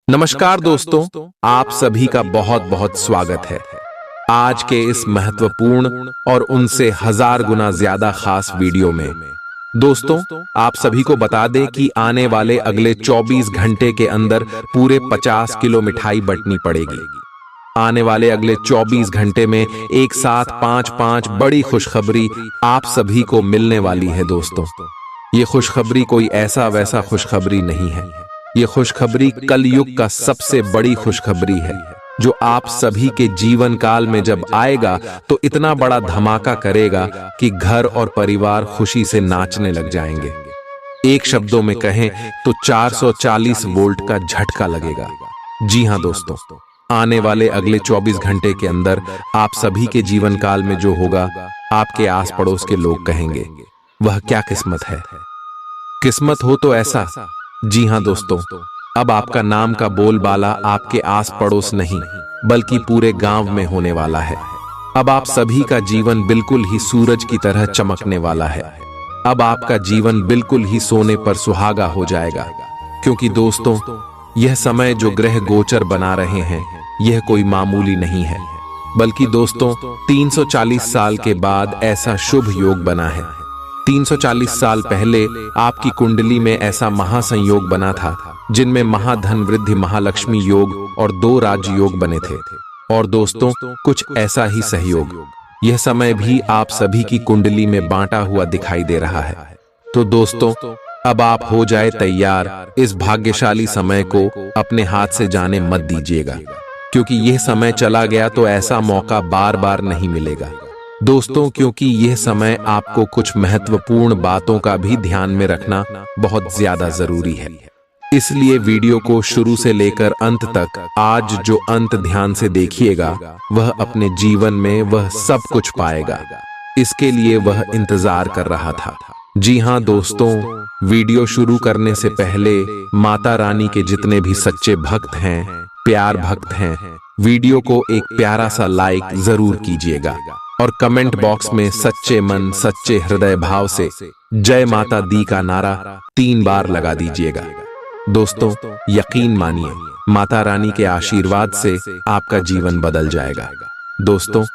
नमस्कार दोस्तों, आप सभी का बहुत बहुत स्वागत है आज के इस महत्वपूर्ण और उनसे हजार गुना ज्यादा खास वीडियो में। दोस्तों, आप सभी को बता दें कि आने वाले अगले 24 घंटे के अंदर पूरे 50 किलो मिठाई बंटनी पड़ेगी। आने वाले अगले 24 घंटे में एक साथ पांच बड़ी खुशखबरी आप सभी को मिलने वाली है। दोस्तों, ये खुशखबरी कोई ऐसा वैसा खुशखबरी नहीं है। ये खुशखबरी कलयुग का सबसे बड़ी खुशखबरी है, जो आप सभी के जीवन काल में जब आएगा तो इतना बड़ा धमाका करेगा कि घर और परिवार खुशी से नाचने लग जाएंगे। एक शब्दों में कहें तो 440 वोल्ट का झटका लगेगा। जी हां दोस्तों, आने वाले अगले 24 घंटे के अंदर आप सभी के जीवन काल में जो होगा, आपके आस पड़ोस के लोग कहेंगे, वह क्या किस्मत है। किस्मत हो तो ऐसा। जी हां दोस्तों, अब आपका नाम का बोलबाला आपके आस पड़ोस नहीं बल्कि पूरे गांव में होने वाला है। अब आप सभी का जीवन बिल्कुल ही सूरज की तरह चमकने वाला है। अब आपका जीवन बिल्कुल ही सोने पर सुहागा हो जाएगा, क्योंकि दोस्तों, यह समय जो ग्रह गोचर बना रहे हैं, यह कोई मामूली नहीं है, बल्कि दोस्तों 340 साल के बाद ऐसा शुभ योग बना है। 340 साल पहले आपकी कुंडली में ऐसा महासंयोग बना था, जिनमें महाधन वृद्धि महालक्ष्मी योग और 2 राज योग बने थे। और दोस्तों, कुछ ऐसा ही सहयोग यह समय भी आप सभी की कुंडली में बांटा हुआ दिखाई दे रहा है। तो दोस्तों, अब आप हो जाए तैयार। इस भाग्यशाली समय को अपने हाथ से जाने मत दीजिएगा, क्योंकि यह समय चला गया तो ऐसा मौका बार बार नहीं मिलेगा। दोस्तों, क्योंकि यह समय आपको कुछ महत्वपूर्ण बातों का भी ध्यान में रखना बहुत ज्यादा जरूरी है। इसलिए वीडियो को शुरू से लेकर अंत तक आज जो अंत ध्यान से देखिएगा, वह अपने जीवन में वह सब कुछ पाएगा। इसके लिए वह इंतजार कर रहा था। जी हां दोस्तों, वीडियो शुरू करने से पहले माता रानी के जितने भी सच्चे भक्त हैं, प्यार भक्त हैं, वीडियो को एक प्यारा सा लाइक जरूर कीजिएगा और कमेंट बॉक्स में सच्चे मन सच्चे हृदय भाव से जय माता दी का नारा 3 बार लगा दीजिएगा। दोस्तों, यकीन मानिए, माता रानी के आशीर्वाद से आपका जीवन बदल जाएगा। दोस्तों,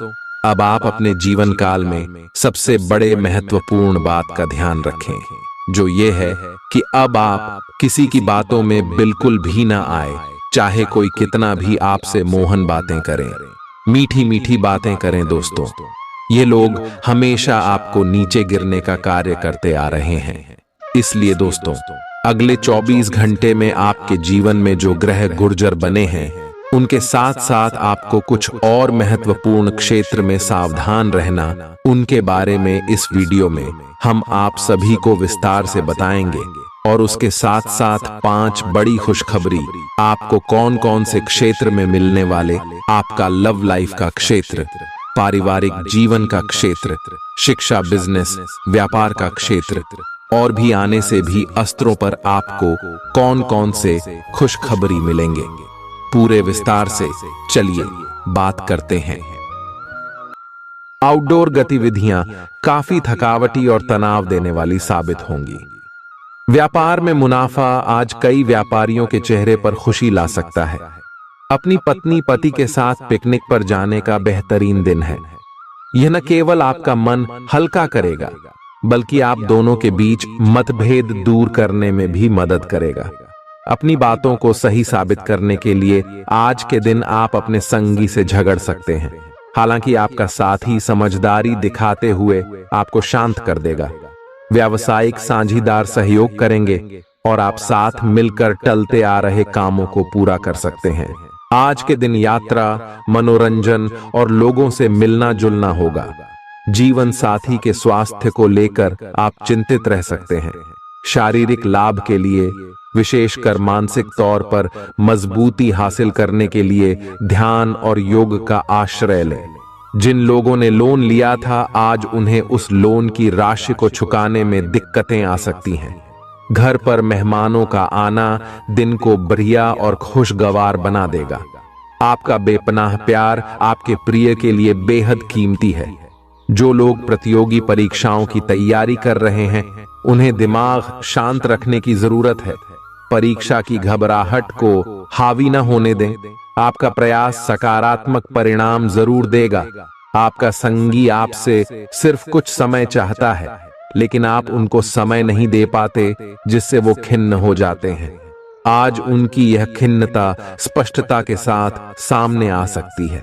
अब आप अपने जीवन काल में सबसे बड़े महत्वपूर्ण बात का ध्यान रखें, जो ये है कि अब आप किसी की बातों में बिल्कुल भी ना आए, चाहे कोई कितना भी आपसे मोहन बातें करें, मीठी मीठी बातें करें। दोस्तों, ये लोग हमेशा आपको नीचे गिरने का कार्य करते आ रहे हैं। इसलिए दोस्तों, अगले 24 घंटे में आपके जीवन में जो ग्रह गुर्जर बने हैं, उनके साथ साथ आपको कुछ और महत्वपूर्ण क्षेत्र में सावधान रहना, उनके बारे में इस वीडियो में हम आप सभी को विस्तार से बताएंगे। और उसके साथ साथ 5 बड़ी खुशखबरी आपको कौन कौन से क्षेत्र में मिलने वाले, आपका लव लाइफ का क्षेत्र, पारिवारिक जीवन का क्षेत्र, शिक्षा बिजनेस व्यापार का क्षेत्र, और भी आने से भी अस्त्रों पर आपको कौन कौन से खुशखबरी मिलेंगे, पूरे विस्तार से चलिए बात करते हैं। आउटडोर गतिविधियां काफी थकावटी और तनाव देने वाली साबित होंगी। व्यापार में मुनाफा आज कई व्यापारियों के चेहरे पर खुशी ला सकता है। अपनी पत्नी पति के साथ पिकनिक पर जाने का बेहतरीन दिन है। यह न केवल आपका मन हल्का करेगा, बल्कि आप दोनों के बीच मतभेद दूर करने में भी मदद करेगा। अपनी बातों को सही साबित करने के लिए आज के दिन आप अपने संगी से झगड़ सकते हैं। हालांकि आपका साथी समझदारी दिखाते हुए आपको शांत कर देगा। व्यावसायिक साझीदार सहयोग करेंगे और आप साथ मिलकर टलते आ रहे कामों को पूरा कर सकते हैं। आज के दिन यात्रा, मनोरंजन और लोगों से मिलना जुलना होगा। जीवन साथी के स्वास्थ्य को लेकर आप चिंतित रह सकते हैं। शारीरिक लाभ के लिए, विशेषकर मानसिक तौर पर मजबूती हासिल करने के लिए ध्यान और योग का आश्रय लें। जिन लोगों ने लोन लिया था, आज उन्हें उस लोन की राशि को चुकाने में दिक्कतें आ सकती हैं। घर पर मेहमानों का आना दिन को बढ़िया और खुशगवार बना देगा। आपका बेपनाह प्यार आपके प्रिय के लिए बेहद कीमती है। जो लोग प्रतियोगी परीक्षाओं की तैयारी कर रहे हैं, उन्हें दिमाग शांत रखने की जरूरत है। परीक्षा की घबराहट को हावी न होने दें। आपका प्रयास सकारात्मक परिणाम जरूर देगा। आपका संगी आपसे सिर्फ कुछ समय चाहता है, लेकिन आप उनको समय नहीं दे पाते, जिससे वो खिन्न हो जाते हैं। आज उनकी यह खिन्नता स्पष्टता के साथ सामने आ सकती है।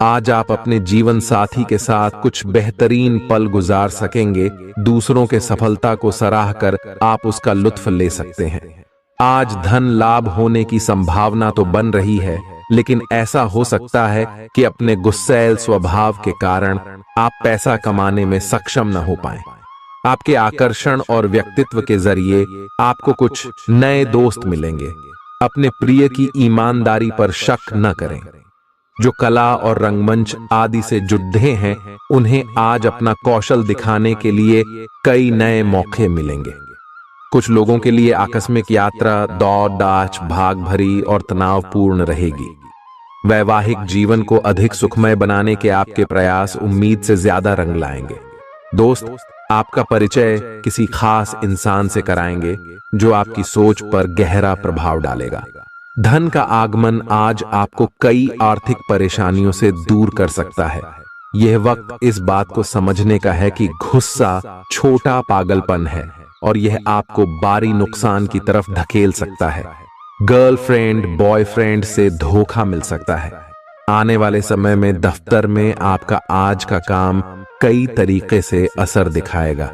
आज आप अपने जीवन साथी के साथ कुछ बेहतरीन पल गुजार सकेंगे। दूसरों के सफलता को सराहकर आप उसका लुत्फ ले सकते हैं। आज धन लाभ होने की संभावना तो बन रही है, लेकिन ऐसा हो सकता है कि अपने गुस्सैल स्वभाव के कारण आप पैसा कमाने में सक्षम न हो पाएं। आपके आकर्षण और व्यक्तित्व के जरिए आपको कुछ नए दोस्त मिलेंगे। अपने प्रिय की ईमानदारी पर शक न करें। जो कला और रंगमंच आदि से जुड़े हैं, उन्हें आज अपना कौशल दिखाने के लिए कई नए मौके मिलेंगे। कुछ लोगों के लिए आकस्मिक यात्रा दौड़ दाच भाग भरी और तनावपूर्ण रहेगी। वैवाहिक जीवन को अधिक सुखमय बनाने के आपके प्रयास उम्मीद से ज्यादा रंग लाएंगे। दोस्त आपका परिचय किसी खास इंसान से कराएंगे, जो आपकी सोच पर गहरा प्रभाव डालेगा। धन का आगमन आज आपको कई आर्थिक परेशानियों से दूर कर सकता है। यह वक्त इस बात को समझने का है कि गुस्सा छोटा पागलपन है और यह आपको भारी नुकसान की तरफ धकेल सकता है। गर्लफ्रेंड बॉयफ्रेंड से धोखा मिल सकता है। आने वाले समय में दफ्तर में आपका आज का काम कई तरीके से असर दिखाएगा।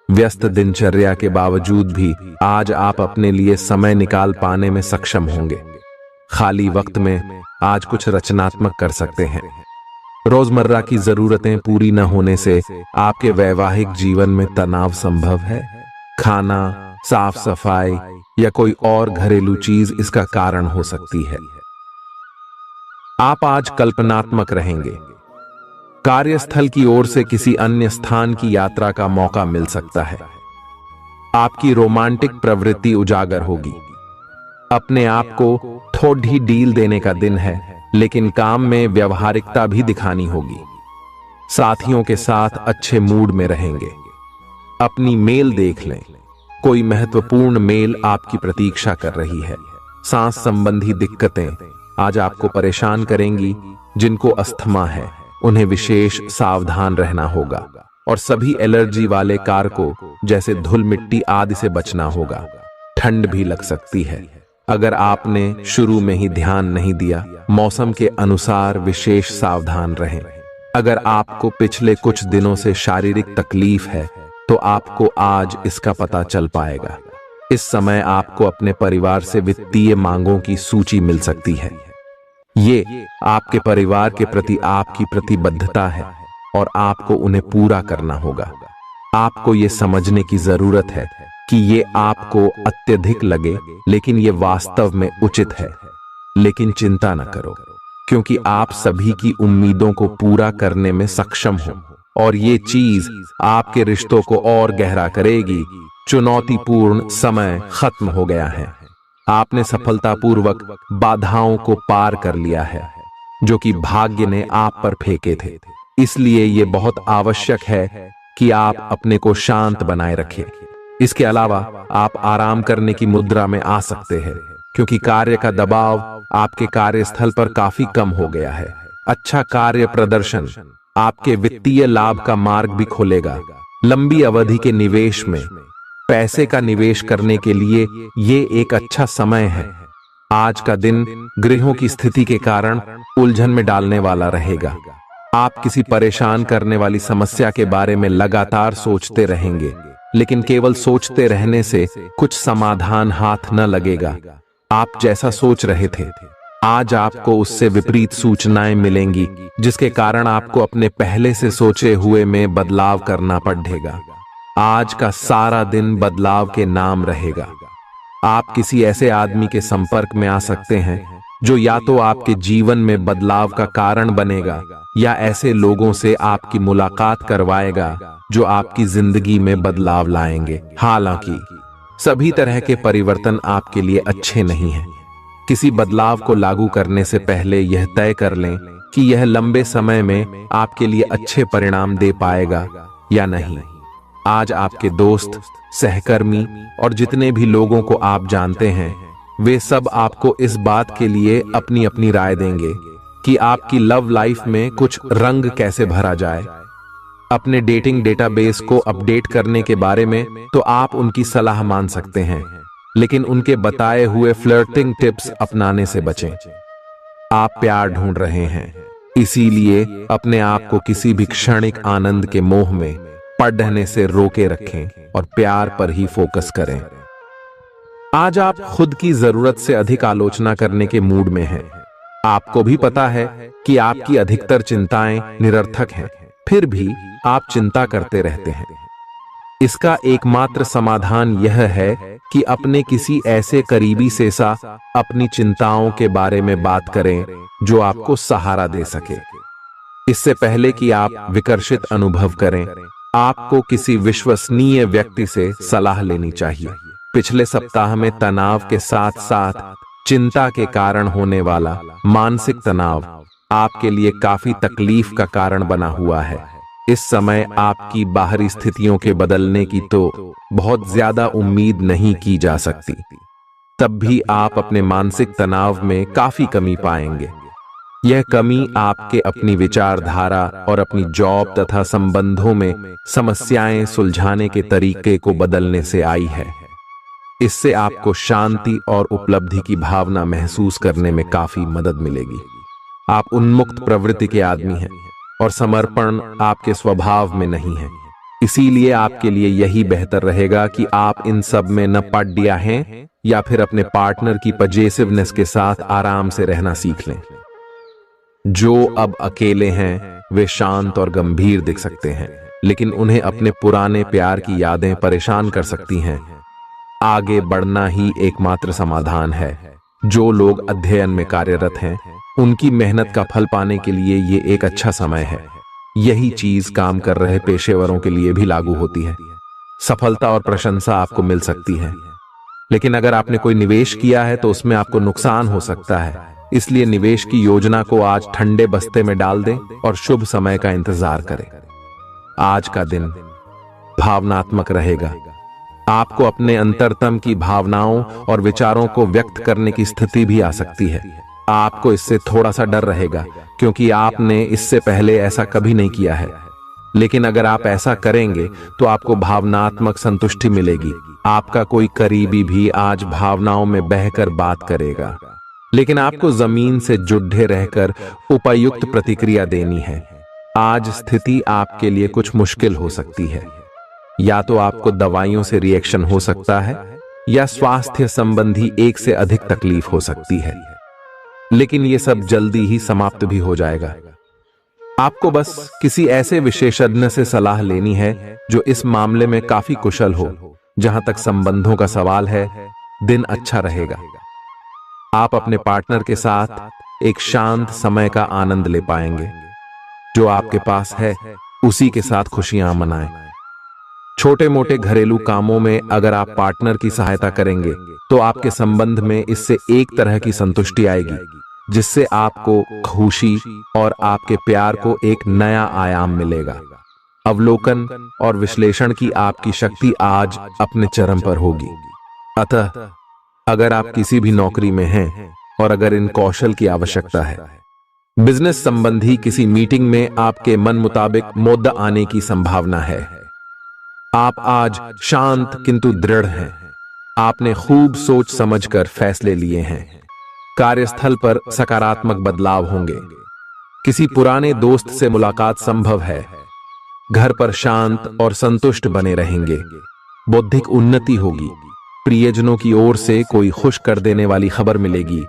व्यस्त दिनचर्या के बावजूद भी आज आप अपने लिए समय निकाल पाने में सक्षम होंगे। खाली वक्त में आज कुछ रचनात्मक कर सकते हैं। रोजमर्रा की जरूरतें पूरी न होने से आपके वैवाहिक जीवन में तनाव संभव है। खाना, साफ सफाई या कोई और घरेलू चीज इसका कारण हो सकती है। आप आज कल्पनात्मक रहेंगे। कार्यस्थल की ओर से किसी अन्य स्थान की यात्रा का मौका मिल सकता है। आपकी रोमांटिक प्रवृत्ति उजागर होगी। अपने आप को थोड़ी डील देने का दिन है, लेकिन काम में व्यवहारिकता भी दिखानी होगी। साथियों के साथ अच्छे मूड में रहेंगे। अपनी मेल देख लें। कोई महत्वपूर्ण मेल आपकी प्रतीक्षा कर रही है। सांस संबंधी दिक्कतें आज आपको परेशान करेंगी। जिनको अस्थमा है, उन्हें विशेष सावधान रहना होगा और सभी एलर्जी वाले कारकों जैसे धूल मिट्टी आदि से बचना होगा। ठंड भी लग सकती है। अगर आपने शुरू में ही ध्यान नहीं दिया, मौसम के अनुसार विशेष सावधान रहें। अगर आपको पिछले कुछ दिनों से शारीरिक तकलीफ है, तो आपको आज इसका पता चल पाएगा। इस समय आपको अपने परिवार से वित्तीय मांगों की सूची मिल सकती है। ये आपके परिवार के प्रति आपकी प्रतिबद्धता है और आपको उन्हें पूरा करना होगा। आपको ये समझने की जरूरत है कि ये आपको अत्यधिक लगे, लेकिन ये वास्तव में उचित है। लेकिन चिंता न करो, क्योंकि आप सभी की उम्मीदों को पूरा करने में सक्षम हो और ये चीज आपके रिश्तों को और गहरा करेगी। चुनौतीपूर्ण समय खत्म हो गया है। आपने सफलतापूर्वक बाधाओं को पार कर लिया है, जो कि भाग्य ने आप पर फेंके थे। इसलिए ये बहुत आवश्यक है कि आप अपने को शांत बनाए रखें। इसके अलावा आप आराम करने की मुद्रा में आ सकते हैं, क्योंकि कार्य का दबाव आपके कार्यस्थल पर काफी कम हो गया है। अच्छा कार्य प्रदर्शन आपके वित्तीय लाभ का मार्ग भी खोलेगा। लंबी अवधि के निवेश में पैसे का निवेश करने के लिए ये एक अच्छा समय है। आज का दिन गृहों की स्थिति के कारण उलझन में डालने वाला रहेगा। आप किसी परेशान करने वाली समस्या के बारे में लगातार सोचते रहेंगे, लेकिन केवल सोचते रहने से कुछ समाधान हाथ न लगेगा। आप जैसा सोच रहे थे, आज आपको उससे विपरीत सूचनाएं मिलेंगी, जिसके कारण आपको अपने पहले से सोचे हुए में बदलाव करना पड़ेगा। आज का सारा दिन बदलाव के नाम रहेगा। आप किसी ऐसे आदमी के संपर्क में आ सकते हैं जो या तो आपके जीवन में बदलाव का कारण बनेगा, या ऐसे लोगों से आपकी मुलाकात करवाएगा जो आपकी जिंदगी में बदलाव लाएंगे। हालांकि सभी तरह के परिवर्तन आपके लिए अच्छे नहीं हैं। किसी बदलाव को लागू करने से पहले यह तय कर लें कि यह लंबे समय में आपके लिए अच्छे परिणाम दे पाएगा या नहीं। आज आपके दोस्त, सहकर्मी और जितने भी लोगों को आप जानते हैं, वे सब आपको इस बात के लिए अपनी अपनी राय देंगे कि आपकी लव लाइफ में कुछ रंग कैसे भरा जाए। अपने डेटिंग डेटाबेस को अपडेट करने के बारे में तो आप उनकी सलाह मान सकते हैं, लेकिन उनके बताए हुए फ्लर्टिंग टिप्स अपनाने से बचें। आप प्यार ढूंढ रहे हैं, इसीलिए अपने आप को किसी भी क्षणिक आनंद के मोह में पड़ने से रोके रखें और प्यार पर ही फोकस करें। आज आप खुद की जरूरत से अधिक आलोचना करने के मूड में हैं। आपको भी पता है कि आपकी अधिकतर चिंताएं निरर्थक हैं, फिर भी आप चिंता करते रहते हैं। इसका एकमात्र समाधान यह है कि अपने किसी ऐसे करीबी से अपनी चिंताओं के बारे में बात करें जो आपको सहारा दे सके। इससे पहले कि आप विकर्षित अनुभव करें, आपको किसी विश्वसनीय व्यक्ति से सलाह लेनी चाहिए। पिछले सप्ताह में तनाव के साथ साथ चिंता के कारण होने वाला मानसिक तनाव आपके लिए काफी तकलीफ का कारण बना हुआ है। इस समय आपकी बाहरी स्थितियों के बदलने की तो बहुत ज्यादा उम्मीद नहीं की जा सकती, तब भी आप अपने मानसिक तनाव में काफी कमी पाएंगे। यह कमी आपके अपनी विचारधारा और अपनी जॉब तथा संबंधों में समस्याएं सुलझाने के तरीके को बदलने से आई है। इससे आपको शांति और उपलब्धि की भावना महसूस करने में काफी मदद मिलेगी। आप उन्मुक्त प्रवृत्ति के आदमी हैं और समर्पण आपके स्वभाव में नहीं है, इसीलिए आपके लिए यही बेहतर रहेगा कि आप इन सब में न पड़ गया हैं या फिर अपने पार्टनर की पजेसिवनेस के साथ आराम से रहना सीख लें। जो अब अकेले हैं वे शांत और गंभीर दिख सकते हैं, लेकिन उन्हें अपने पुराने प्यार की यादें परेशान कर सकती हैं। आगे बढ़ना ही एकमात्र समाधान है। जो लोग अध्ययन में कार्यरत हैं, उनकी मेहनत का फल पाने के लिए ये एक अच्छा समय है। यही चीज काम कर रहे पेशेवरों के लिए भी लागू होती है। सफलता और प्रशंसा आपको मिल सकती है, लेकिन अगर आपने कोई निवेश किया है तो उसमें आपको नुकसान हो सकता है। इसलिए निवेश की योजना को आज ठंडे बस्ते में डाल दें और शुभ समय का इंतजार करें। आज का दिन भावनात्मक रहेगा। आपको अपने अंतरतम की भावनाओं और विचारों को व्यक्त करने की स्थिति भी आ सकती है। आपको इससे थोड़ा सा डर रहेगा क्योंकि आपने इससे पहले ऐसा कभी नहीं किया है, लेकिन अगर आप ऐसा करेंगे तो आपको भावनात्मक संतुष्टि मिलेगी। आपका कोई करीबी भी आज भावनाओं में बहकर बात करेगा, लेकिन आपको जमीन से जुड़े रहकर उपयुक्त प्रतिक्रिया देनी है। आज स्थिति आपके लिए कुछ मुश्किल हो सकती है। या तो आपको दवाइयों से रिएक्शन हो सकता है या स्वास्थ्य संबंधी एक से अधिक तकलीफ हो सकती है, लेकिन यह सब जल्दी ही समाप्त भी हो जाएगा। आपको बस किसी ऐसे विशेषज्ञ से सलाह लेनी है जो इस मामले में काफी कुशल हो। जहां तक संबंधों का सवाल है, दिन अच्छा रहेगा। आप अपने पार्टनर के साथ एक शांत समय का आनंद ले पाएंगे। जो आपके पास है उसी के साथ खुशियां मनाएं। छोटे मोटे घरेलू कामों में अगर आप पार्टनर की सहायता करेंगे तो आपके संबंध में इससे एक तरह की संतुष्टि आएगी, जिससे आपको खुशी और आपके प्यार को एक नया आयाम मिलेगा। अवलोकन और विश्लेषण की आपकी शक्ति आज अपने चरम पर होगी। अतः अगर आप किसी भी नौकरी में हैं और अगर इन कौशल की आवश्यकता है, बिजनेस संबंधी किसी मीटिंग में आपके मन मुताबिक मुद्दा आने की संभावना है। आप आज शांत किंतु दृढ़ हैं। आपने खूब सोच समझकर फैसले लिए हैं। कार्यस्थल पर सकारात्मक बदलाव होंगे। किसी पुराने दोस्त से मुलाकात संभव है। घर पर शांत और संतुष्ट बने रहेंगे। बौद्धिक उन्नति होगी। प्रियजनों की ओर से कोई खुश कर देने वाली खबर मिलेगी।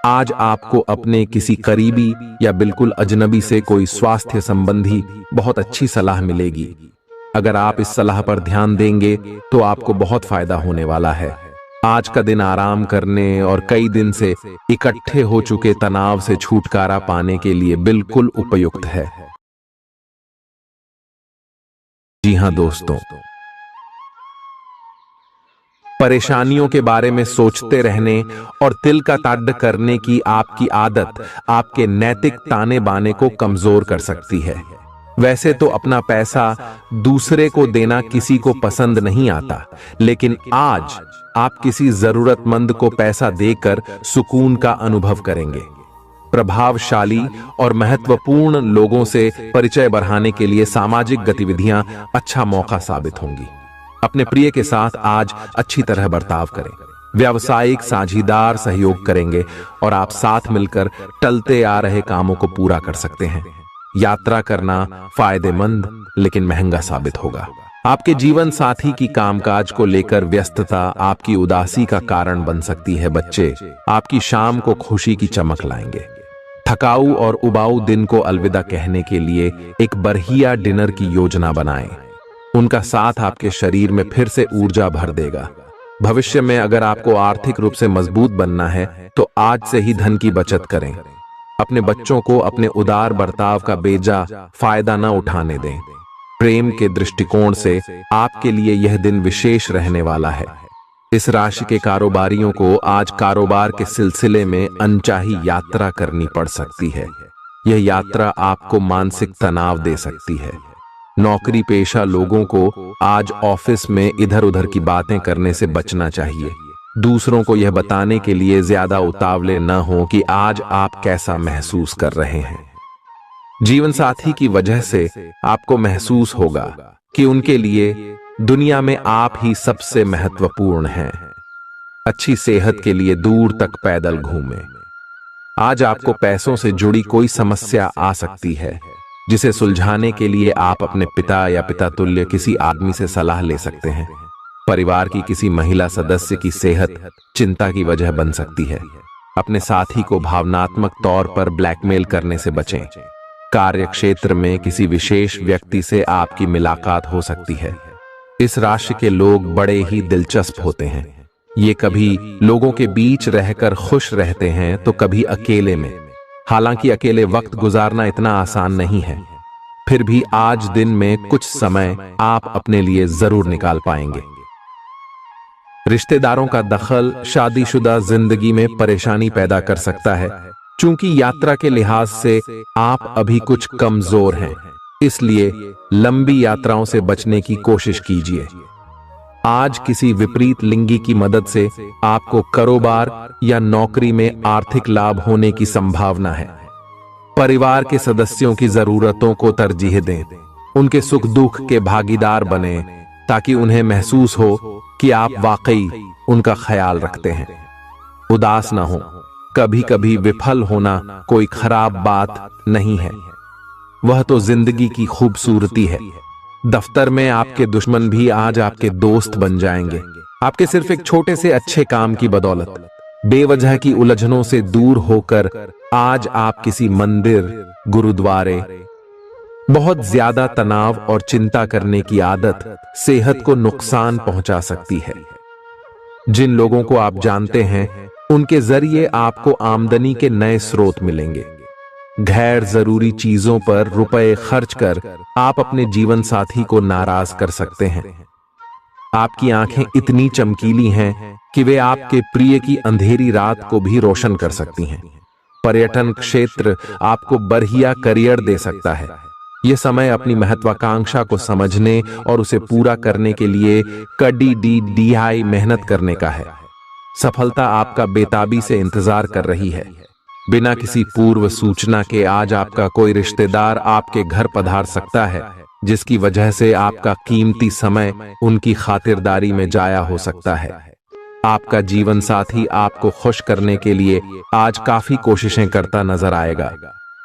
आज आपको अपने किसी करीबी या बिल्कुल अजनबी से कोई स्वास्थ्य संबंधी बहुत अच्छी सलाह मिलेगी। अगर आप इस सलाह पर ध्यान देंगे तो आपको बहुत फायदा होने वाला है। आज का दिन आराम करने और कई दिन से इकट्ठे हो चुके तनाव से छुटकारा पाने के लिए बिल्कुल उपयुक्त है। जी हां दोस्तों, परेशानियों के बारे में सोचते रहने और तिल का ताड़ करने की आपकी आदत आपके नैतिक ताने बाने को कमजोर कर सकती है। वैसे तो अपना पैसा दूसरे को देना किसी को पसंद नहीं आता, लेकिन आज आप किसी जरूरतमंद को पैसा देकर सुकून का अनुभव करेंगे। प्रभावशाली और महत्वपूर्ण लोगों से परिचय बढ़ाने के लिए सामाजिक गतिविधियां अच्छा मौका साबित होंगी। अपने प्रिय के साथ आज अच्छी तरह बर्ताव करें। व्यावसायिक साझीदार सहयोग करेंगे और आप साथ मिलकर टलते आ रहे कामों को पूरा कर सकते हैं। यात्रा करना फायदेमंद लेकिन महंगा साबित होगा। आपके जीवन साथी की कामकाज को लेकर व्यस्तता आपकी उदासी का कारण बन सकती है। बच्चे आपकी शाम को खुशी की चमक लाएंगे। थकाऊ और उबाऊ दिन को अलविदा कहने के लिए एक बढ़िया डिनर की योजना बनाएं। उनका साथ आपके शरीर में फिर से ऊर्जा भर देगा। भविष्य में अगर आपको आर्थिक रूप से मजबूत बनना है तो आज से ही धन की बचत करें। अपने बच्चों को अपने उदार बर्ताव का बेजा फायदा न उठाने दें। प्रेम के दृष्टिकोण से आपके लिए यह दिन विशेष रहने वाला है। इस राशि के कारोबारियों को आज कारोबार के सिलसिले में अनचाही यात्रा करनी पड़ सकती है। यह यात्रा आपको मानसिक तनाव दे सकती है। नौकरी पेशा लोगों को आज ऑफिस में इधर उधर की बातें करने से बचना चाहिए। दूसरों को यह बताने के लिए ज्यादा उतावले न हो कि आज आप कैसा महसूस कर रहे हैं। जीवन साथी की वजह से आपको महसूस होगा कि उनके लिए दुनिया में आप ही सबसे महत्वपूर्ण हैं। अच्छी सेहत के लिए दूर तक पैदल घूमें। आज आपको पैसों से जुड़ी कोई समस्या आ सकती है, जिसे सुलझाने के लिए आप अपने पिता या पिता तुल्य किसी आदमी से सलाह ले सकते हैं। परिवार की किसी महिला सदस्य की सेहत चिंता की वजह बन सकती है। अपने साथी को भावनात्मक तौर पर ब्लैकमेल करने से बचें। कार्य क्षेत्र में किसी विशेष व्यक्ति से आपकी मुलाकात हो सकती है। इस राशि के लोग बड़े ही दिलचस्प होते हैं। ये कभी लोगों के बीच रहकर खुश रहते हैं तो कभी अकेले में। हालांकि अकेले वक्त गुजारना इतना आसान नहीं है, फिर भी आज दिन में कुछ समय आप अपने लिए जरूर निकाल पाएंगे। रिश्तेदारों का दखल शादीशुदा जिंदगी में परेशानी पैदा कर सकता है। चूंकि यात्रा के लिहाज से आप अभी कुछ कमजोर हैं, इसलिए लंबी यात्राओं से बचने की कोशिश कीजिए। आज किसी विपरीत लिंगी की मदद से आपको कारोबार या नौकरी में आर्थिक लाभ होने की संभावना है। परिवार के सदस्यों की जरूरतों को तरजीह दें। उनके सुख दुख के भागीदार बने ताकि उन्हें महसूस हो कि आप वाकई उनका ख्याल रखते हैं। उदास ना हो। कभी कभी विफल होना कोई खराब बात नहीं है, वह तो जिंदगी की खूबसूरती है। दफ्तर में आपके दुश्मन भी आज आपके दोस्त बन जाएंगे, आपके सिर्फ एक छोटे से अच्छे काम की बदौलत। बेवजह की उलझनों से दूर होकर आज आप किसी मंदिर, गुरुद्वारे। बहुत ज्यादा तनाव और चिंता करने की आदत सेहत को नुकसान पहुंचा सकती है। जिन लोगों को आप जानते हैं उनके जरिए आपको आमदनी के नए स्रोत मिलेंगे। गैर जरूरी चीजों पर रुपए खर्च कर आप अपने जीवन साथी को नाराज कर सकते हैं। आपकी आंखें इतनी चमकीली हैं कि वे आपके प्रिय की अंधेरी रात को भी रोशन कर सकती हैं। पर्यटन क्षेत्र आपको बढ़िया करियर दे सकता है। यह समय अपनी महत्वाकांक्षा को समझने और उसे पूरा करने के लिए कड़ी मेहनत करने का है। सफलता आपका बेताबी से इंतजार कर रही है। बिना किसी पूर्व सूचना के आज आपका कोई रिश्तेदार आपके घर पधार सकता है, जिसकी वजह से आपका कीमती समय उनकी खातिरदारी में जाया हो सकता है। आपका जीवन साथी आपको खुश करने के लिए आज काफी कोशिशें करता नजर आएगा।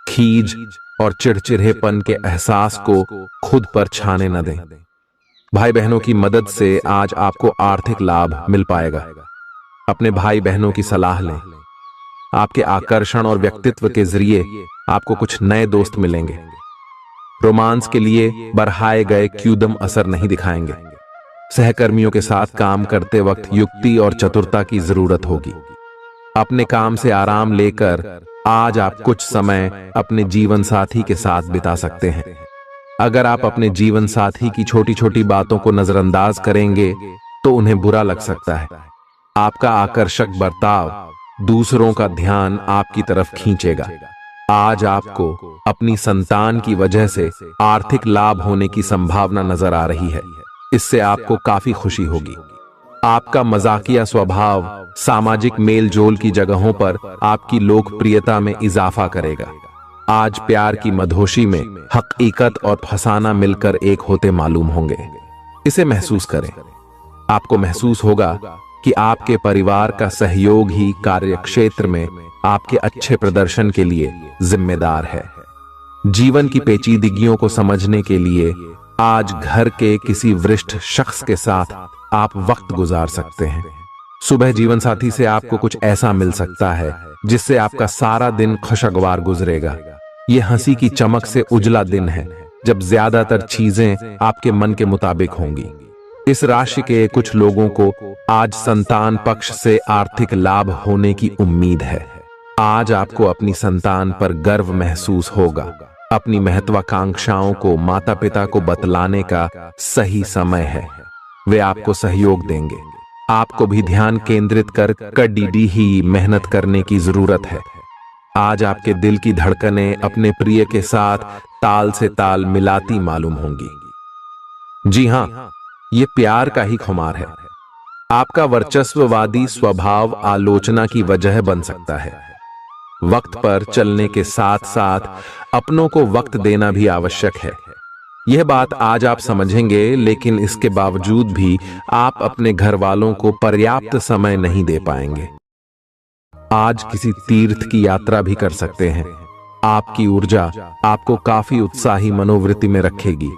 खीज और चिड़चिड़ेपन के एहसास को खुद पर छाने न दें। भाई बहनों की मदद से आज आपको आर्थिक लाभ मिल पाएगा। अपने भाई बहनों की सलाह लें। आपके आकर्षण और व्यक्तित्व के जरिए आपको कुछ नए दोस्त मिलेंगे। रोमांस के लिए बढ़ाए गए क्यूदम असर नहीं दिखाएंगे। सहकर्मियों के साथ काम करते वक्त युक्ति और चतुरता की जरूरत होगी। अपने काम से आराम लेकर आज आप कुछ समय अपने जीवन साथी के साथ बिता सकते हैं। अगर आप अपने जीवन साथी की छोटी छोटी बातों को नजरअंदाज करेंगे तो उन्हें बुरा लग सकता है। आपका आकर्षक बर्ताव दूसरों का ध्यान आपकी तरफ खींचेगा। आज आपको अपनी संतान की वजह से आर्थिक लाभ होने की संभावना नजर आ रही है। इससे आपको काफी खुशी होगी। आपका मजाकिया स्वभाव सामाजिक मेलजोल की जगहों पर आपकी लोकप्रियता में इजाफा करेगा। आज प्यार की मधोशी में हकीकत और फसाना मिलकर एक होते मालूम होंगे। इसे महसूस करें। आपको महसूस होगा कि आपके परिवार का सहयोग ही कार्यक्षेत्र में आपके अच्छे प्रदर्शन के लिए जिम्मेदार है। जीवन की पेचीदगियों को समझने के लिए आज घर के किसी वरिष्ठ शख्स के साथ आप वक्त गुजार सकते हैं। सुबह जीवन साथी से आपको कुछ ऐसा मिल सकता है जिससे आपका सारा दिन खुशगवार गुजरेगा। यह हंसी की चमक से उजला दिन है जब ज्यादातर चीजें आपके मन के मुताबिक होंगी। इस राशि के कुछ लोगों को आज संतान पक्ष से आर्थिक लाभ होने की उम्मीद है। आज आपको अपनी संतान पर गर्व महसूस होगा। अपनी महत्वाकांक्षाओं को माता पिता को बतलाने का सही समय है। वे आपको सहयोग देंगे। आपको भी ध्यान केंद्रित कर कड़ी ही मेहनत करने की जरूरत है। आज आपके दिल की धड़कनें अपने प्रिय के साथ ताल से ताल मिलाती मालूम होंगी। जी हां, ये प्यार का ही खुमार है। आपका वर्चस्ववादी स्वभाव आलोचना की वजह बन सकता है। वक्त पर चलने के साथ साथ अपनों को वक्त देना भी आवश्यक है। यह बात आज आप समझेंगे, लेकिन इसके बावजूद भी आप अपने घर वालों को पर्याप्त समय नहीं दे पाएंगे। आज किसी तीर्थ की यात्रा भी कर सकते हैं। आपकी ऊर्जा आपको काफी उत्साही मनोवृत्ति में रखेगी।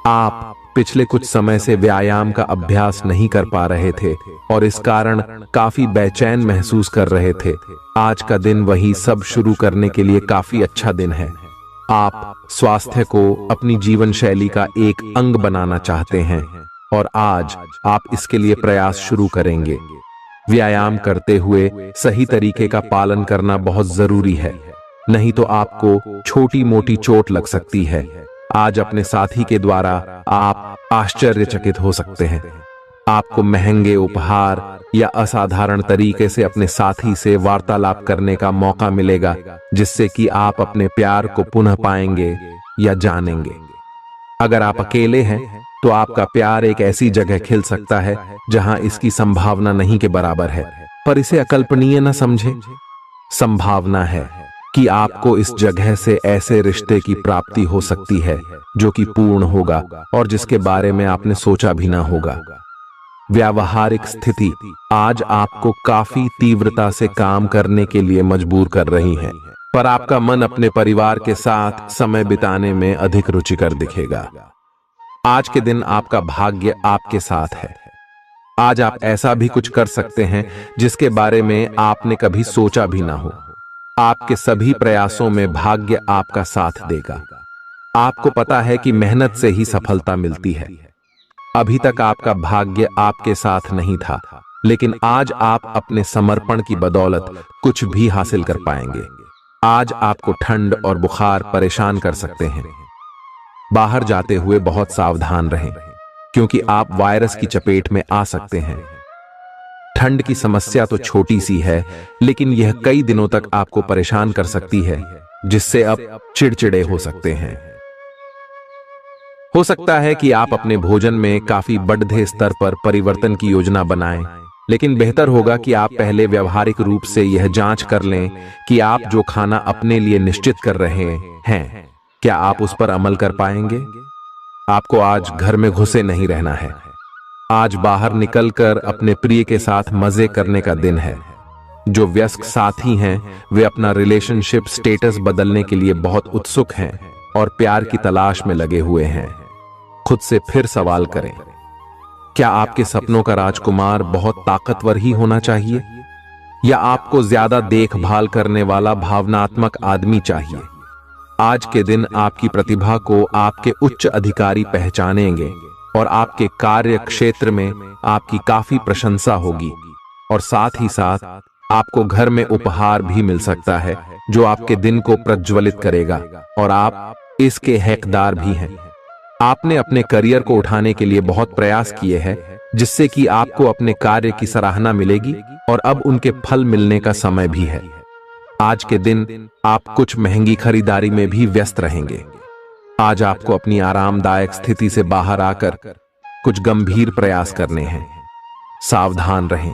आप पिछले कुछ समय से व्यायाम का अभ्यास नहीं कर पा रहे थे और इस कारण काफी बेचैन महसूस कर रहे थे। आज का दिन वही सब शुरू करने के लिए काफी अच्छा दिन है। आप स्वास्थ्य को अपनी जीवन शैली का एक अंग बनाना चाहते हैं और आज आप इसके लिए प्रयास शुरू करेंगे। व्यायाम करते हुए सही तरीके का पालन करना बहुत जरूरी है, नहीं तो आपको छोटी मोटी चोट लग सकती है। आज अपने साथी के द्वारा आप आश्चर्यचकित हो सकते हैं। आपको महंगे उपहार या असाधारण तरीके से अपने साथी से वार्तालाप करने का मौका मिलेगा, जिससे कि आप अपने प्यार को पुनः पाएंगे या जानेंगे। अगर आप अकेले हैं तो आपका प्यार एक ऐसी जगह खिल सकता है जहां इसकी संभावना नहीं के बराबर है, पर इसे अकल्पनीय न समझें। संभावना है कि आपको इस जगह से ऐसे रिश्ते की प्राप्ति हो सकती है जो कि पूर्ण होगा और जिसके बारे में आपने सोचा भी ना होगा। व्यावहारिक स्थिति आज आपको काफी तीव्रता से काम करने के लिए मजबूर कर रही है, पर आपका मन अपने परिवार के साथ समय बिताने में अधिक रुचिकर दिखेगा। आज के दिन आपका भाग्य आपके साथ है। आज आप ऐसा भी कुछ कर सकते हैं जिसके बारे में आपने कभी सोचा भी ना हो। आपके सभी प्रयासों में भाग्य आपका साथ देगा। आपको पता है कि मेहनत से ही सफलता मिलती है। अभी तक आपका भाग्य आपके साथ नहीं था, लेकिन आज आप अपने समर्पण की बदौलत कुछ भी हासिल कर पाएंगे। आज आपको ठंड और बुखार परेशान कर सकते हैं। बाहर जाते हुए बहुत सावधान रहें, क्योंकि आप वायरस की चपेट में आ सकते हैं। ठंड की समस्या तो छोटी सी है, लेकिन यह कई दिनों तक आपको परेशान कर सकती है, जिससे अब चिड़चिड़े हो सकते हैं। हो सकता है कि आप अपने भोजन में काफी बढ़ते स्तर पर परिवर्तन की योजना बनाएं, लेकिन बेहतर होगा कि आप पहले व्यावहारिक रूप से यह जांच कर लें कि आप जो खाना अपने लिए निश्चित कर रहे हैं, क्या आप उस पर अमल कर पाएंगे। आपको आज घर में घुसे नहीं रहना है। आज बाहर निकलकर अपने प्रिय के साथ मजे करने का दिन है। जो वयस्क साथी हैं, वे अपना रिलेशनशिप स्टेटस बदलने के लिए बहुत उत्सुक हैं और प्यार की तलाश में लगे हुए हैं। खुद से फिर सवाल करें, क्या आपके सपनों का राजकुमार बहुत ताकतवर ही होना चाहिए, या आपको ज्यादा देखभाल करने वाला भावनात्मक आदमी चाहिए। आज के दिन आपकी प्रतिभा को आपके उच्च अधिकारी पहचानेंगे और आपके कार्य क्षेत्र में आपकी काफी प्रशंसा होगी, और साथ ही साथ आपको घर में उपहार भी मिल सकता है जो आपके दिन को प्रज्वलित करेगा, और आप इसके हकदार भी हैं। आपने अपने करियर को उठाने के लिए बहुत प्रयास किए हैं, जिससे कि आपको अपने कार्य की सराहना मिलेगी और अब उनके फल मिलने का समय भी है। आज के दिन आप कुछ महंगी खरीदारी में भी व्यस्त रहेंगे। आज आपको अपनी आरामदायक स्थिति से बाहर आकर कुछ गंभीर प्रयास करने हैं। सावधान रहें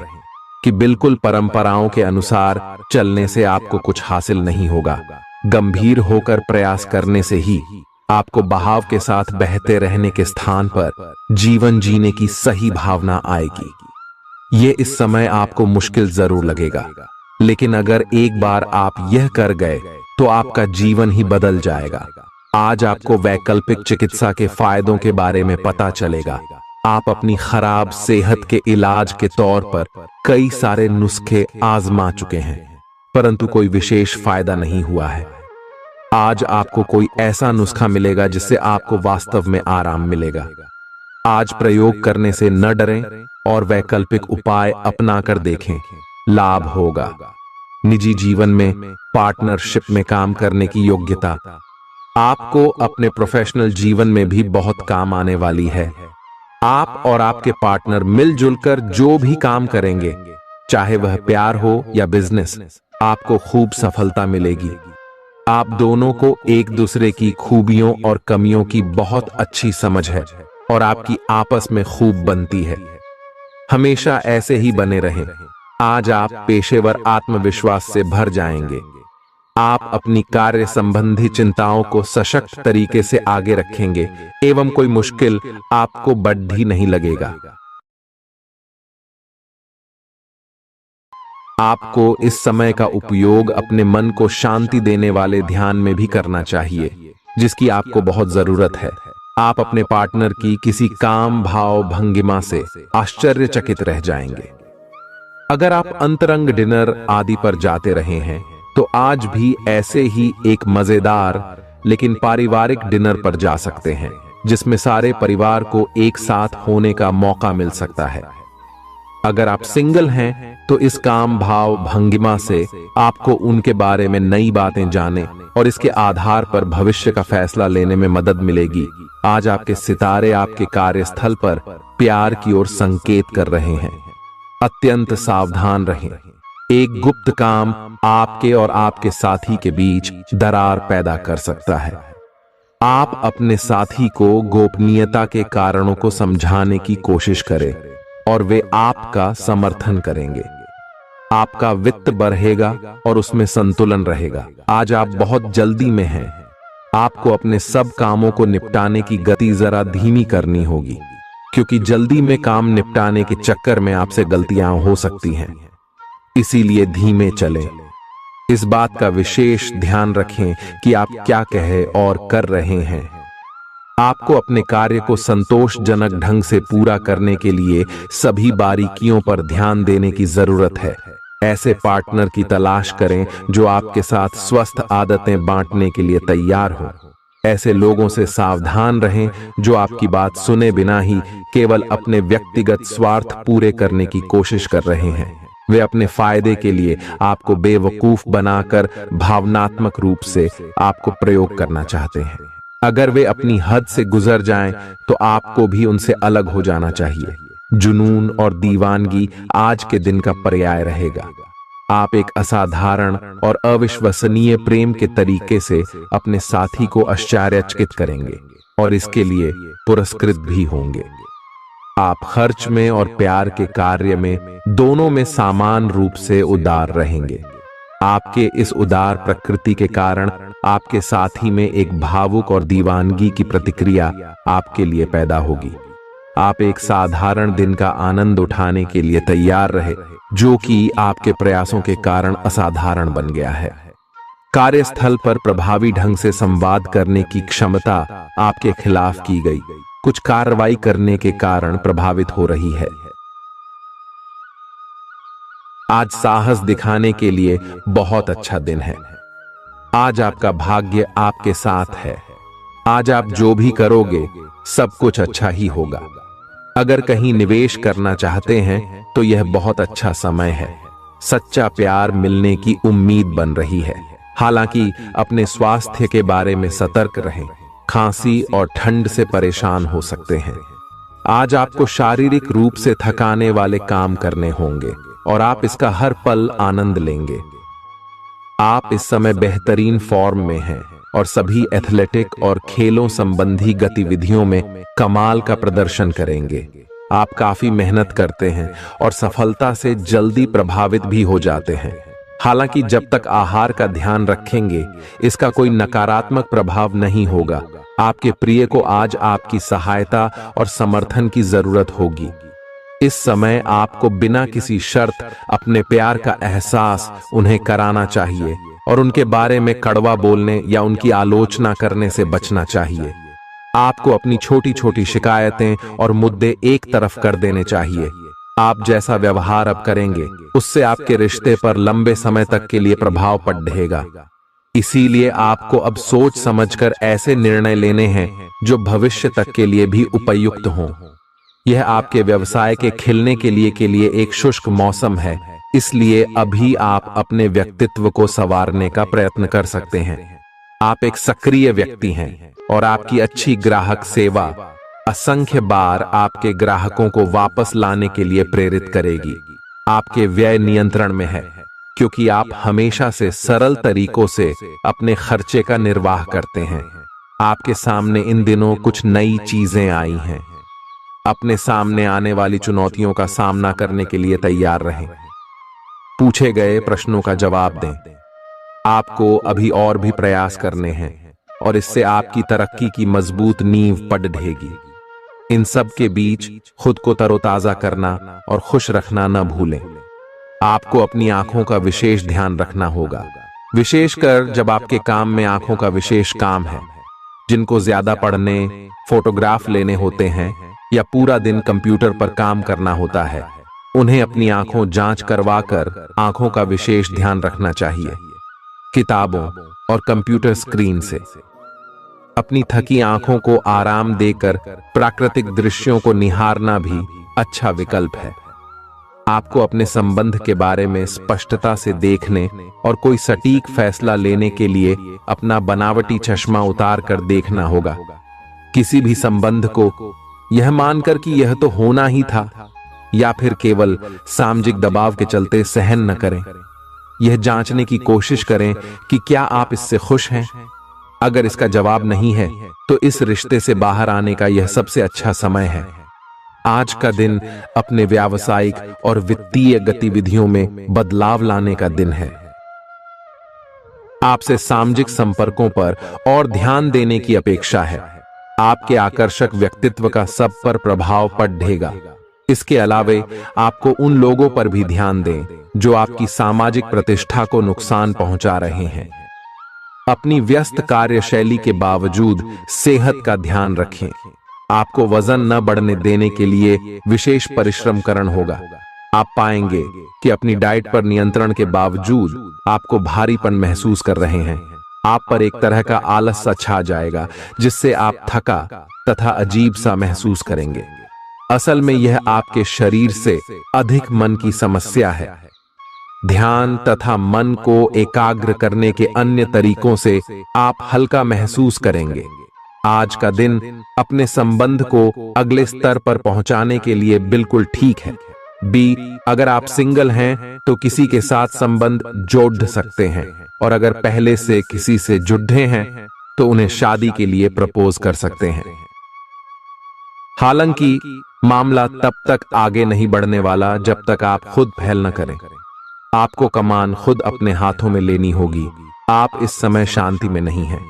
कि बिल्कुल परंपराओं के अनुसार चलने से आपको कुछ हासिल नहीं होगा। गंभीर होकर प्रयास करने से ही आपको बहाव के साथ बहते रहने के स्थान पर जीवन जीने की सही भावना आएगी। ये इस समय आपको मुश्किल जरूर लगेगा, लेकिन अगर एक बार आप यह कर गए तो आपका जीवन ही बदल जाएगा। आज आपको वैकल्पिक चिकित्सा के फायदों के बारे में पता चलेगा। आप अपनी खराब सेहत के इलाज के तौर पर कई सारे नुस्खे आजमा चुके हैं, परंतु कोई विशेष फायदा नहीं हुआ है। आज आपको कोई ऐसा नुस्खा मिलेगा जिससे आपको वास्तव में आराम मिलेगा। आज प्रयोग करने से न डरें और वैकल्पिक उपाय अपनाकर देखें, लाभ होगा। निजी जीवन में पार्टनरशिप में काम करने की योग्यता आपको अपने प्रोफेशनल जीवन में भी बहुत काम आने वाली है। आप और आपके पार्टनर मिलजुल कर जो भी काम करेंगे, चाहे वह प्यार हो या बिजनेस, आपको खूब सफलता मिलेगी। आप दोनों को एक दूसरे की खूबियों और कमियों की बहुत अच्छी समझ है और आपकी आपस में खूब बनती है। हमेशा ऐसे ही बने रहें। आज आप पेशेवर आत्मविश्वास से भर जाएंगे। आप अपनी कार्य संबंधी चिंताओं को सशक्त तरीके से आगे रखेंगे एवं कोई मुश्किल आपको बढ़ी नहीं लगेगा। आपको इस समय का उपयोग अपने मन को शांति देने वाले ध्यान में भी करना चाहिए, जिसकी आपको बहुत जरूरत है। आप अपने पार्टनर की किसी काम भाव भंगिमा से आश्चर्यचकित रह जाएंगे। अगर आप अंतरंग डिनर आदि पर जाते रहे हैं तो आज भी ऐसे ही एक मजेदार लेकिन पारिवारिक डिनर पर जा सकते हैं, जिसमें सारे परिवार को एक साथ होने का मौका मिल सकता है। अगर आप सिंगल हैं तो इस काम भाव भंगिमा से आपको उनके बारे में नई बातें जाने और इसके आधार पर भविष्य का फैसला लेने में मदद मिलेगी। आज आपके सितारे आपके कार्यस्थल पर प्यार की ओर संकेत कर रहे हैं। अत्यंत सावधान रहें। एक गुप्त काम आपके और आपके साथी के बीच दरार पैदा कर सकता है। आप अपने साथी को गोपनीयता के कारणों को समझाने की कोशिश करें और वे आपका समर्थन करेंगे। आपका वित्त बढ़ेगा और उसमें संतुलन रहेगा। आज आप बहुत जल्दी में हैं। आपको अपने सब कामों को निपटाने की गति जरा धीमी करनी होगी, क्योंकि जल्दी में काम निपटाने के चक्कर में आपसे गलतियां हो सकती हैं। इसीलिए धीमे चलें। इस बात का विशेष ध्यान रखें कि आप क्या कह और कर रहे हैं। आपको अपने कार्य को संतोषजनक ढंग से पूरा करने के लिए सभी बारीकियों पर ध्यान देने की जरूरत है। ऐसे पार्टनर की तलाश करें जो आपके साथ स्वस्थ आदतें बांटने के लिए तैयार हो। ऐसे लोगों से सावधान रहें जो आपकी बात सुने बिना ही केवल अपने व्यक्तिगत स्वार्थ पूरे करने की कोशिश कर रहे हैं। वे अपने फायदे के लिए आपको बेवकूफ बनाकर भावनात्मक रूप से आपको प्रयोग करना चाहते हैं। अगर वे अपनी हद से गुजर जाएं, तो आपको भी उनसे अलग हो जाना चाहिए। जुनून और दीवानगी आज के दिन का पर्याय रहेगा। आप एक असाधारण और अविश्वसनीय प्रेम के तरीके से अपने साथी को आश्चर्यचकित करेंगे और इसके लिए पुरस्कृत भी होंगे। आप खर्च में और प्यार के कार्य में दोनों में समान रूप से उदार रहेंगे। आपके इस उदार प्रकृति के कारण आपके साथी में एक भावुक और दीवानगी की प्रतिक्रिया आपके लिए पैदा होगी। आप एक साधारण दिन का आनंद उठाने के लिए तैयार रहे, जो कि आपके प्रयासों के कारण असाधारण बन गया है। कार्यस्थल पर प्रभावी ढंग से संवाद करने की क्षमता आपके खिलाफ की गई कुछ कार्रवाई करने के कारण प्रभावित हो रही है। आज साहस दिखाने के लिए बहुत अच्छा दिन है। आज आपका भाग्य आपके साथ है। आज आप जो भी करोगे सब कुछ अच्छा ही होगा। अगर कहीं निवेश करना चाहते हैं तो यह बहुत अच्छा समय है। सच्चा प्यार मिलने की उम्मीद बन रही है। हालांकि अपने स्वास्थ्य के बारे में सतर्क रहें। खांसी और ठंड से परेशान हो सकते हैं। आज आपको शारीरिक रूप से थकाने वाले काम करने होंगे और आप इसका हर पल आनंद लेंगे। आप इस समय बेहतरीन फॉर्म में हैं और सभी एथलेटिक और खेलों संबंधी गतिविधियों में कमाल का प्रदर्शन करेंगे। आप काफी मेहनत करते हैं और सफलता से जल्दी प्रभावित भी हो जाते हैं। हालांकि जब तक आहार का ध्यान रखेंगे, इसका कोई नकारात्मक प्रभाव नहीं होगा। आपके प्रिय को आज आपकी सहायता और समर्थन की जरूरत होगी। इस समय आपको बिना किसी शर्त अपने प्यार का एहसास उन्हें कराना चाहिए और उनके बारे में कड़वा बोलने या उनकी आलोचना करने से बचना चाहिए। आपको अपनी छोटी छोटी शिकायतें और मुद्दे एक तरफ कर देने चाहिए। आप जैसा व्यवहार अब करेंगे, उससे आपके रिश्ते पर लंबे समय तक के लिए प्रभाव पड़ेगा। इसीलिए आपको अब सोच समझकर ऐसे निर्णय लेने हैं जो भविष्य तक के लिए भी उपयुक्त हों। यह आपके व्यवसाय के खिलने के लिए एक शुष्क मौसम है, इसलिए अभी आप अपने व्यक्तित्व को संवारने का प्रयत्न कर सकते हैं। आप एक सक्रिय व्यक्ति हैं और आपकी अच्छी ग्राहक सेवा असंख्य बार आपके ग्राहकों को वापस लाने के लिए प्रेरित करेगी। आपके व्यय नियंत्रण में है, क्योंकि आप हमेशा से सरल तरीकों से अपने खर्चे का निर्वाह करते हैं। आपके सामने इन दिनों कुछ नई चीजें आई हैं। अपने सामने आने वाली चुनौतियों का सामना करने के लिए तैयार रहें। पूछे गए प्रश्नों का जवाब दें। आपको अभी और भी प्रयास करने हैं और इससे आपकी तरक्की की मजबूत नींव पड़ेगी। इन सब के बीच खुद को तरोताजा करना और खुश रखना न भूलें। आपको अपनी आंखों का विशेष ध्यान रखना होगा, विशेषकर जब आपके काम में आंखों का विशेष काम है। जिनको ज्यादा पढ़ने, फोटोग्राफ लेने होते हैं या पूरा दिन कंप्यूटर पर काम करना होता है, उन्हें अपनी आंखों जांच करवाकर आंखों का विशेष ध्यान रखना चाहिए। किताबों और कंप्यूटर स्क्रीन से अपनी थकी आंखों को आराम देकर प्राकृतिक दृश्यों को निहारना भी अच्छा विकल्प है। आपको अपने संबंध के बारे में स्पष्टता से देखने और कोई सटीक फैसला लेने के लिए अपना बनावटी चश्मा उतार कर देखना होगा। किसी भी संबंध को यह मानकर कि यह तो होना ही था या फिर केवल सामाजिक दबाव के चलते सहन न करें। यह जांचने की कोशिश करें कि क्या आप इससे खुश हैं। अगर इसका जवाब नहीं है, तो इस रिश्ते से बाहर आने का यह सबसे अच्छा समय है। आज का दिन अपने व्यावसायिक और वित्तीय गतिविधियों में बदलाव लाने का दिन है। आपसे सामाजिक संपर्कों पर और ध्यान देने की अपेक्षा है। आपके आकर्षक व्यक्तित्व का सब पर प्रभाव पड़ेगा। इसके अलावे आपको उन लोगों पर भी ध्यान दें जो आपकी सामाजिक प्रतिष्ठा को नुकसान पहुंचा रहे हैं। अपनी व्यस्त कार्यशैली के बावजूद सेहत का ध्यान रखें। आपको वजन न बढ़ने देने के लिए विशेष परिश्रम करना होगा। आप पाएंगे कि अपनी डाइट पर नियंत्रण के बावजूद आपको भारीपन महसूस कर रहे हैं। आप पर एक तरह का आलस सा छा जाएगा, जिससे आप थका तथा अजीब सा महसूस करेंगे। असल में यह आपके शरीर से अधिक मन की समस्या है। ध्यान तथा मन को एकाग्र करने के अन्य तरीकों से आप हल्का महसूस करेंगे। आज का दिन अपने संबंध को अगले स्तर पर पहुंचाने के लिए बिल्कुल ठीक है। अगर आप सिंगल हैं तो किसी के साथ संबंध जोड़ सकते हैं, और अगर पहले से किसी से जुड़े हैं तो उन्हें शादी के लिए प्रपोज कर सकते हैं। हालांकि मामला तब तक आगे नहीं बढ़ने वाला जब तक आप खुद पहल न करें। आपको कमान खुद अपने हाथों में लेनी होगी। आप इस समय शांति में नहीं हैं।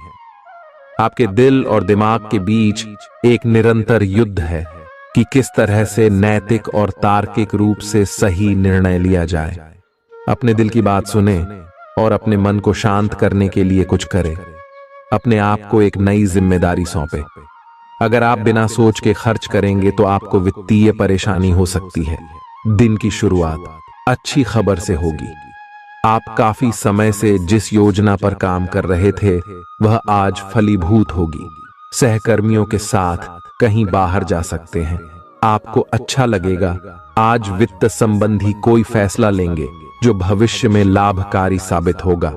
आपके दिल और दिमाग के बीच एक निरंतर युद्ध है कि किस तरह से नैतिक और तार्किक रूप से सही निर्णय लिया जाए। अपने दिल की बात सुने और अपने मन को शांत करने के लिए कुछ करें। अपने आप को एक नई जिम्मेदारी सौंपे। अगर आप बिना सोच के खर्च करेंगे तो आपको वित्तीय परेशानी हो सकती है। दिन की शुरुआत अच्छी खबर से होगी। आप काफी समय से जिस योजना पर काम कर रहे थे वह आज फलीभूत होगी। सहकर्मियों के साथ कहीं बाहर जा सकते हैं। आपको अच्छा लगेगा। आज वित्त संबंधी कोई फैसला लेंगे जो भविष्य में लाभकारी साबित होगा।